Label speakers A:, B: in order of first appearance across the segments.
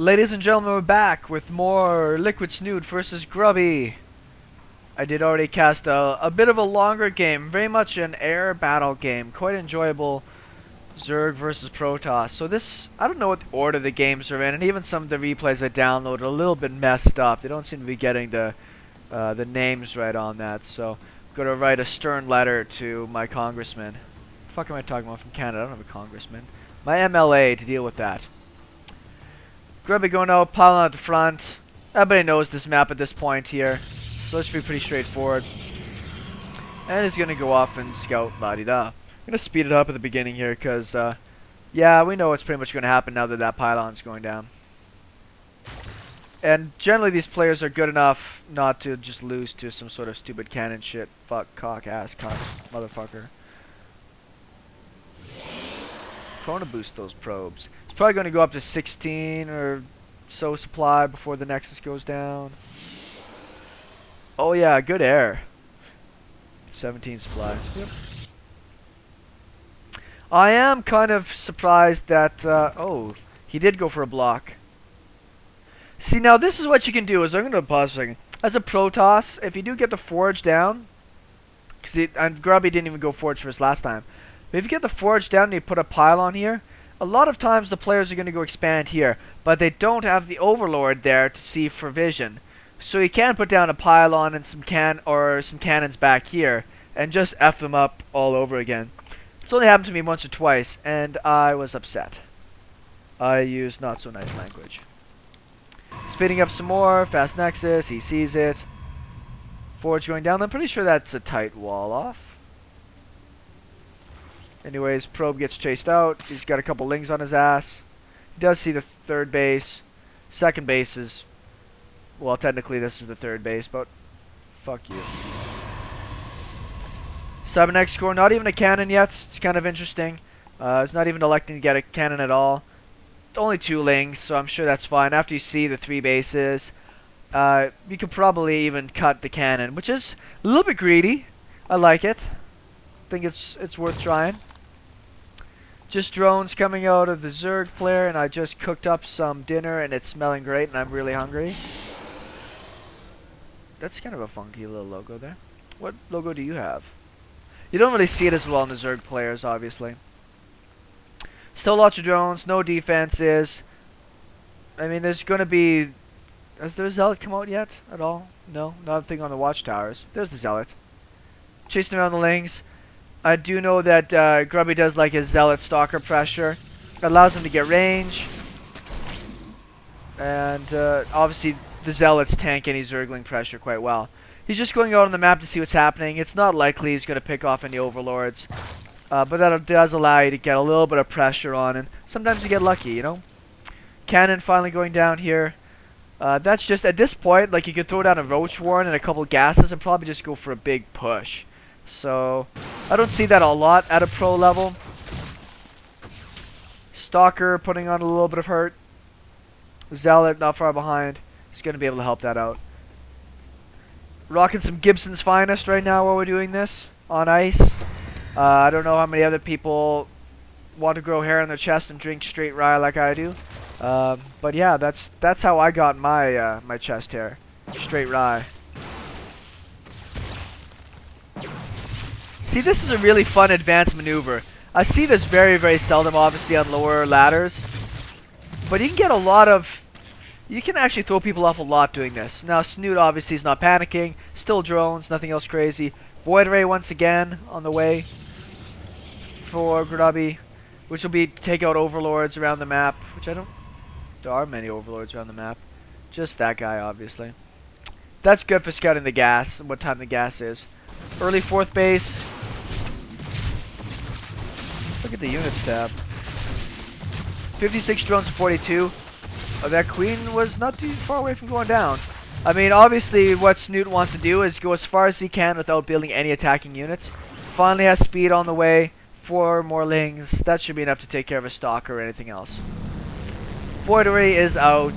A: Ladies and gentlemen, we're back with more Liquid Snute versus Grubby. I did already cast a bit of a longer game, very much an air battle game, quite enjoyable. Zerg versus Protoss. So this, I don't know what order the games are in, and even some of the replays I downloaded are a little bit messed up. They don't seem to be getting the names right on that. So I'm gonna write a stern letter to my congressman. What the fuck am I talking about from Canada? I don't have a congressman. My MLA to deal with that. Grubby going out, piling out the front. Everybody knows this map at this point here, so it should be pretty straightforward. And he's gonna go off and scout la-di-da. I'm gonna speed it up at the beginning here, because, yeah, we know what's pretty much gonna happen now that that pylon's going down. And generally these players are good enough not to just lose to some sort of stupid cannon shit. Fuck, cock, ass, cock, motherfucker. Prone to boost those probes. It's probably going to go up to 16 or so supply before the Nexus goes down. Oh yeah, good air. 17 supply. Yep. I am kind of surprised that, oh, he did go for a block. See, now this is what you can do, is I'm going to pause for a second. As a Protoss, if you do get the forge down, and Grubby didn't even go forge first last time, but if you get the forge down and you put a pylon here, a lot of times the players are going to go expand here, but they don't have the overlord there to see for vision. So you can put down a pylon and some cannons back here and just F them up all over again. It's only happened to me once or twice, and I was upset. I used not so nice language. Speeding up some more, fast Nexus, he sees it. Forge going down, I'm pretty sure that's a tight wall off. Anyways, probe gets chased out. He's got a couple lings on his ass. He does see the third base. Second base is... well, technically this is the third base, but... fuck you. Cybernetic score, not even a cannon yet. It's kind of interesting. It's not even electing to get a cannon at all. Only 2 lings, so I'm sure that's fine. After you see the 3 bases, you could probably even cut the cannon, which is a little bit greedy. I like it. I think it's worth trying. Just drones coming out of the Zerg player, and I just cooked up some dinner, and it's smelling great, and I'm really hungry. That's kind of a funky little logo there. What logo do you have? You don't really see it as well in the Zerg players, obviously. Still lots of drones, no defenses. I mean, there's going to be... has there a Zealot come out yet at all? No, nothing on the watchtowers. There's the Zealot. Chasing around the lings. I do know that Grubby does like his Zealot stalker pressure. It allows him to get range. And obviously the Zealots tank any Zergling pressure quite well. He's just going out on the map to see what's happening. It's not likely he's going to pick off any overlords. But that does allow you to get a little bit of pressure on, and sometimes you get lucky, you know? Cannon finally going down here. That's just, at this point, like you could throw down a Roach Warren and a couple gases and probably just go for a big push. So, I don't see that a lot at a pro level. Stalker putting on a little bit of hurt. Zealot not far behind. He's going to be able to help that out. Rocking some Gibson's Finest right now while we're doing this on ice. I don't know how many other people want to grow hair on their chest and drink straight rye like I do. But yeah, that's how I got my my chest hair. Straight rye. See, this is a really fun advanced maneuver. I see this very, very seldom, obviously, on lower ladders. But you can get a lot of... you can actually throw people off a lot doing this. Now, Snute obviously is not panicking. Still drones, nothing else crazy. Void Ray once again on the way for Grubby, which will be to take out overlords around the map, which I don't... there are many overlords around the map. Just that guy, obviously. That's good for scouting the gas and what time the gas is. Early 4th base. Look at the units tab. 56 drones to 42. Oh, that queen was not too far away from going down. I mean, obviously what Snute wants to do is go as far as he can without building any attacking units. Finally has speed on the way. 4 more lings. That should be enough to take care of a stalker or anything else. Void Array is out.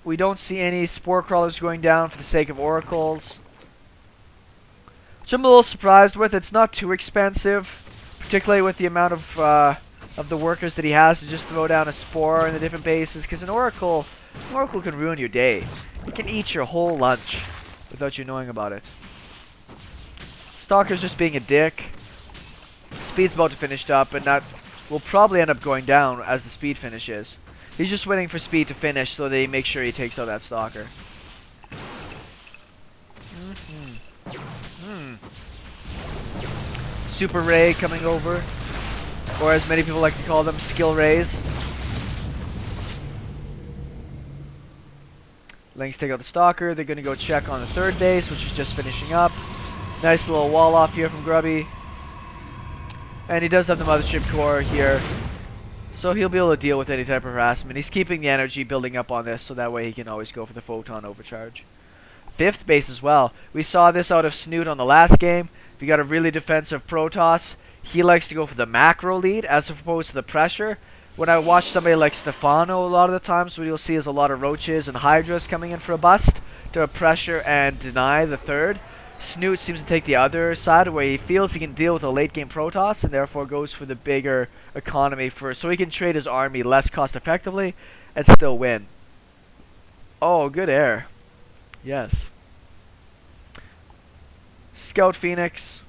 A: We don't see any spore crawlers going down for the sake of oracles, which I'm a little surprised with. It's not too expensive, particularly with the amount of of the workers that he has to just throw down a spore in the different bases. Because an Oracle can ruin your day. It can eat your whole lunch without you knowing about it. Stalker's just being a dick. Speed's about to finish up, and that will probably end up going down as the speed finishes. He's just waiting for speed to finish so they make sure he takes out that Stalker. Super Ray coming over, or as many people like to call them, Skill Rays. Lynx take out the Stalker. They're going to go check on the third base, which is just finishing up. Nice little wall off here from Grubby. And he does have the Mothership Core here, so he'll be able to deal with any type of harassment. He's keeping the energy building up on this, so that way he can always go for the Photon Overcharge. Fifth base as well. We saw this out of Snute on the last game. If you got a really defensive Protoss, he likes to go for the macro lead as opposed to the pressure. When I watch somebody like Stefano, a lot of the times what you'll see is a lot of Roaches and Hydras coming in for a bust to pressure and deny the third. Snute seems to take the other side where he feels he can deal with a late game Protoss and therefore goes for the bigger economy first, so he can trade his army less cost effectively and still win. Oh, good air. Yes. Scout Phoenix.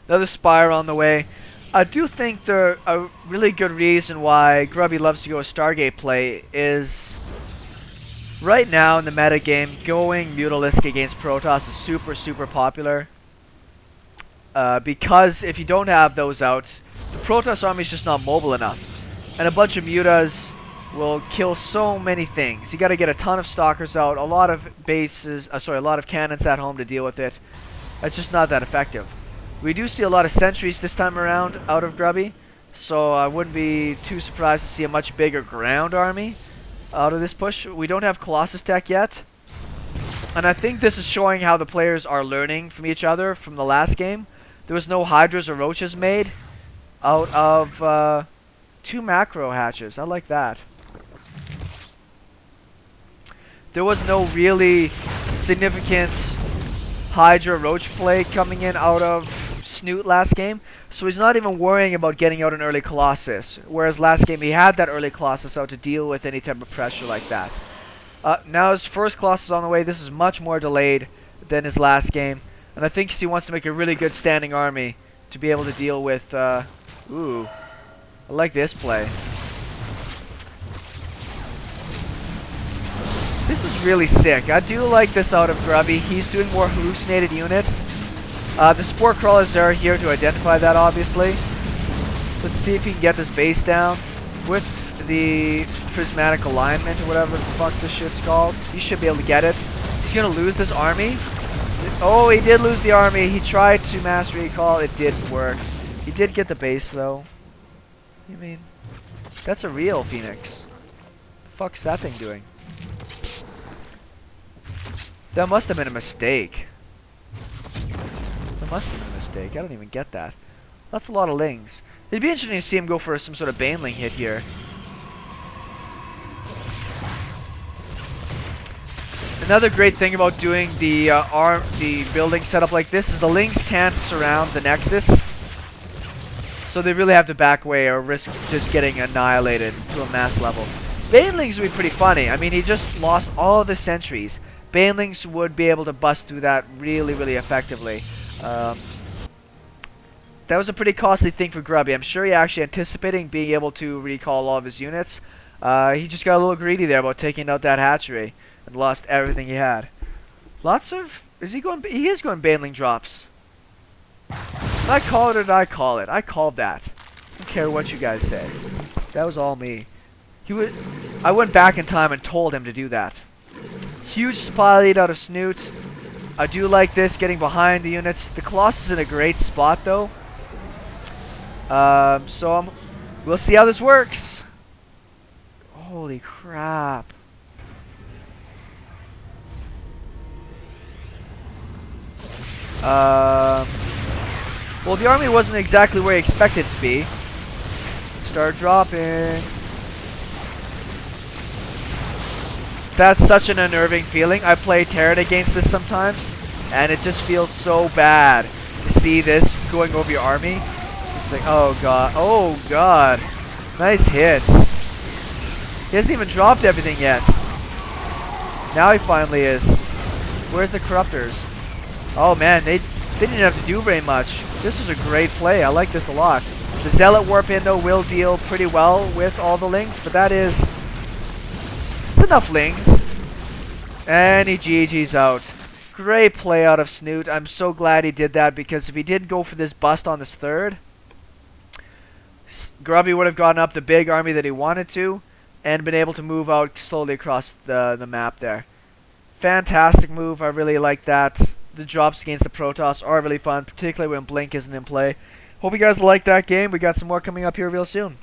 A: Another Spire on the way. I do think a really good reason why Grubby loves to go a Stargate play is right now in the meta game, going Mutalisk against Protoss is super popular. Because if you don't have those out, the Protoss army is just not mobile enough. And a bunch of Mutas will kill so many things. You got to get a ton of Stalkers out, a lot of bases, a lot of cannons at home to deal with it. It's just not that effective. We do see a lot of sentries this time around out of Grubby, so I wouldn't be too surprised to see a much bigger ground army out of this push. We don't have Colossus tech yet, and I think this is showing how the players are learning from each other from the last game. There was no Hydras or Roaches made out of 2 macro hatches. I like that. There was no really significant Hydra Roach play coming in out of Snute last game, so he's not even worrying about getting out an early Colossus, whereas last game he had that early Colossus out to deal with any type of pressure like that. Now his first Colossus on the way. This is much more delayed than his last game, and I think he wants to make a really good standing army to be able to deal with ooh, I like this play. This is really sick. I do like this out of Grubby. He's doing more hallucinated units. The Spore Crawlers are here to identify that, obviously. Let's see if he can get this base down with the Prismatic Alignment or whatever the fuck this shit's called. He should be able to get it. He's gonna lose this army. Oh, he did lose the army. He tried to mass recall. It didn't work. He did get the base, though. I mean, that's a real Phoenix. The fuck's that thing doing? That must have been a mistake. That must have been a mistake. I don't even get that. That's a lot of Lings. It'd be interesting to see him go for some sort of Baneling hit here. Another great thing about doing the building setup like this is the Lings can't surround the Nexus. So they really have to back away or risk just getting annihilated to a mass level. Banelings would be pretty funny. I mean, he just lost all of his sentries. Banelings would be able to bust through that really effectively. That was a pretty costly thing for Grubby. I'm sure he actually anticipating being able to recall all of his units. He just got a little greedy there about taking out that hatchery and lost everything he had. Lots of... Is he going... He is going Baneling drops. Did I call it or did I call it? I called that. I don't care what you guys say. That was all me. I went back in time and told him to do that. Huge spy lead out of Snute. I do like this, getting behind the units. The Colossus is in a great spot, though. We'll see how this works. Holy crap. Well, the army wasn't exactly where he expected it to be. Start dropping. That's such an unnerving feeling. I play Terran against this sometimes, and it just feels so bad to see this going over your army. Like, oh god. Oh god. Nice hit. He hasn't even dropped everything yet. Now he finally is. Where's the corruptors? Oh man, they didn't have to do very much. This was a great play. I like this a lot. The Zealot Warp in though will deal pretty well with all the Lings, but it's enough Lings. And he GG's out. Great play out of Snute. I'm so glad he did that, because if he didn't go for this bust on this third, Grubby would have gotten up the big army that he wanted to and been able to move out slowly across the map there. Fantastic move. I really like that. The drops against the Protoss are really fun, particularly when Blink isn't in play. Hope you guys like that game. We got some more coming up here real soon.